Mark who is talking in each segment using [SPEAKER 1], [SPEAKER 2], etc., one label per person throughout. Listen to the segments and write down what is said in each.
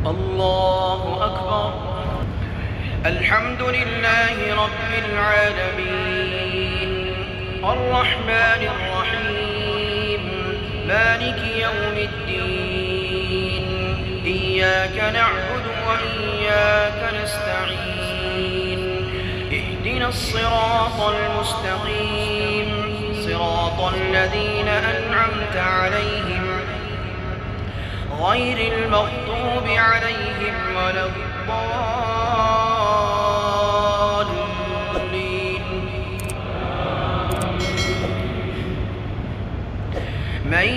[SPEAKER 1] الله أكبر. الحمد لله رب العالمين الرحمن الرحيم مالك يوم الدين إياك نعبد وإياك نستعين اهدنا الصراط المستقيم صراط الذين أنعمت عليهم غير المغضوب عليهم ولا الضالين. من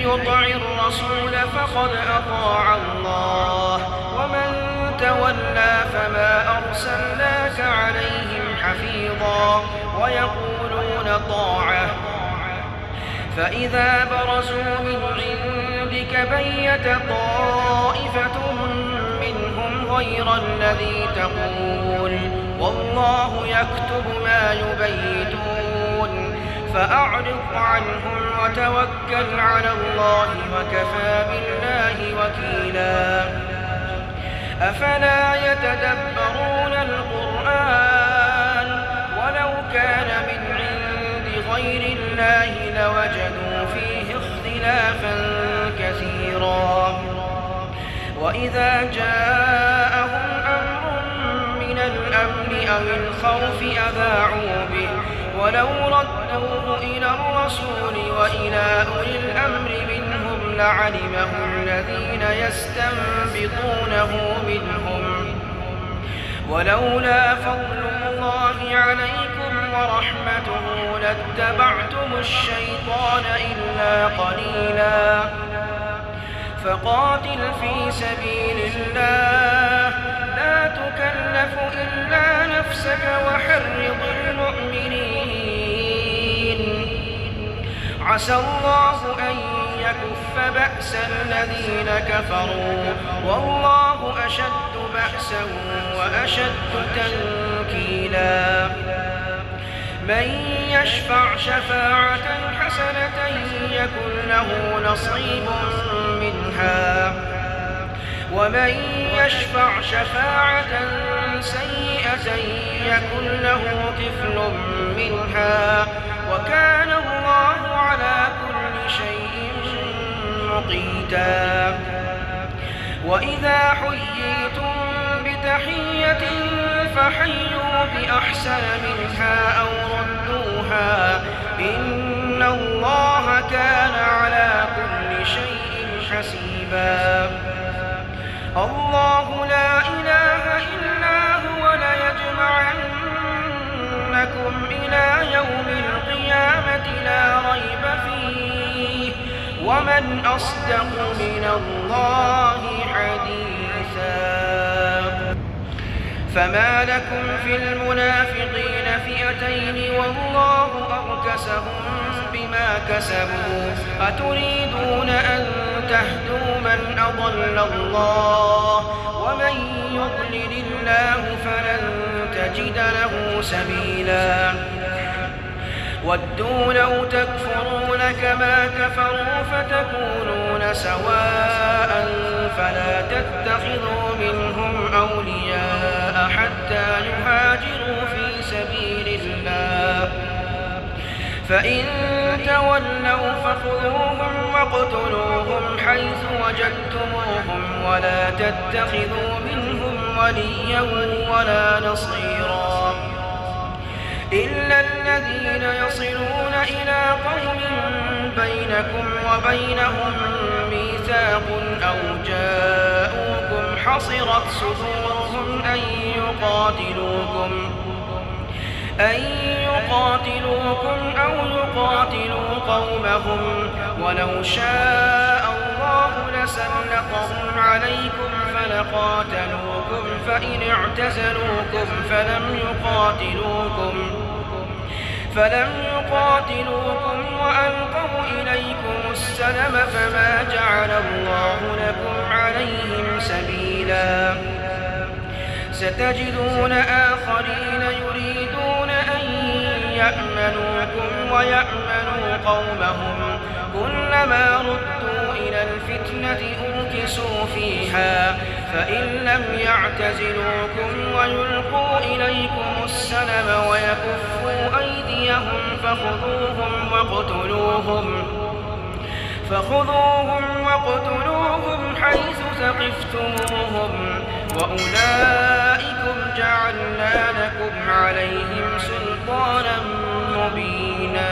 [SPEAKER 1] يطع الرسول فقد أطاع الله ومن تولى فما أرسلناك عليهم حفيظا ويقولون طاعة فإذا برزوا من عندك بيت طائفة منهم غير الذي تقول والله يكتب ما يبيتون فأعرض عنهم وتوكل على الله وكفى بالله وكيلا. أفلا يتدبرون القرآن ولو كان من عند غير الله لوجدوا فيه اختلافا كثيرا. وإذا جاءهم أمر من الأمن أو الخوف أذاعوا به ولو ردوه إلى الرسول وإلى أولي الأمر منهم لعلمه الذين يستنبطونه منهم ولولا فضل الله عليكم ورحمته لاتبعتم الشيطان إلا قليلا. فقاتل في سبيل الله لا تكلف إلا نفسك وحرض المؤمنين عسى الله أن يكف بأس الذين كفروا والله أشد بأسا وأشد تنكيلا. من يشفع شفاعة حسنة يكن له نصيب منها ومن يشفع شفاعة سيئة يكن له كفل منها وكان الله على كل شيء مقيتا. وإذا حييتم بتحية فحيوا بأحسن منها أو ردوها إن الله كان على كل شيء حسيبا. الله لا إله إلا هو ليجمعنكم إلى يوم القيامة لا ريب فيه ومن أصدق من الله حديثا. فما لكم في المنافقين فئتين والله أركسهم بما كسبوا أتريدون أن تهدوا من أضل الله ومن يضلل الله فلن تجد له سبيلا. ودوا لو تكفرون كما كفروا فتكونون سواء فلا تتخذوا منهم أولياء حتى يهاجروا في سبيل الله فإن تولوا فخذوهم واقتلوهم حيث وجدتموهم ولا تتخذوا منهم وليا ولا نصيرا إلا الذين يصلون إلى قوم بينكم وبينهم ميثاق أو جاءوكم حصرت صدورهم أن يقاتلوكم أو يقاتلوا قومهم ولو شاء الله لسلطهم عليكم فلقاتلوكم فإن اعتزلوكم فلم يقاتلوكم وألقوا إليكم السلم فما جعل الله لكم عليهم سبيلا. ستجدون آخرين يريدون أن يأمنوكم ويأمنوا قومهم كلما ردوا إلى الفتنة أركسوا فيها فإن لم يعتزلوكم ويلقوا إليكم السلم ويكفوا أيديهم فخذوهم وَاقْتُلُوهُمْ حيث ثقفتموهم وأولئكم جعلنا لكم عليهم سلطانا مبينا.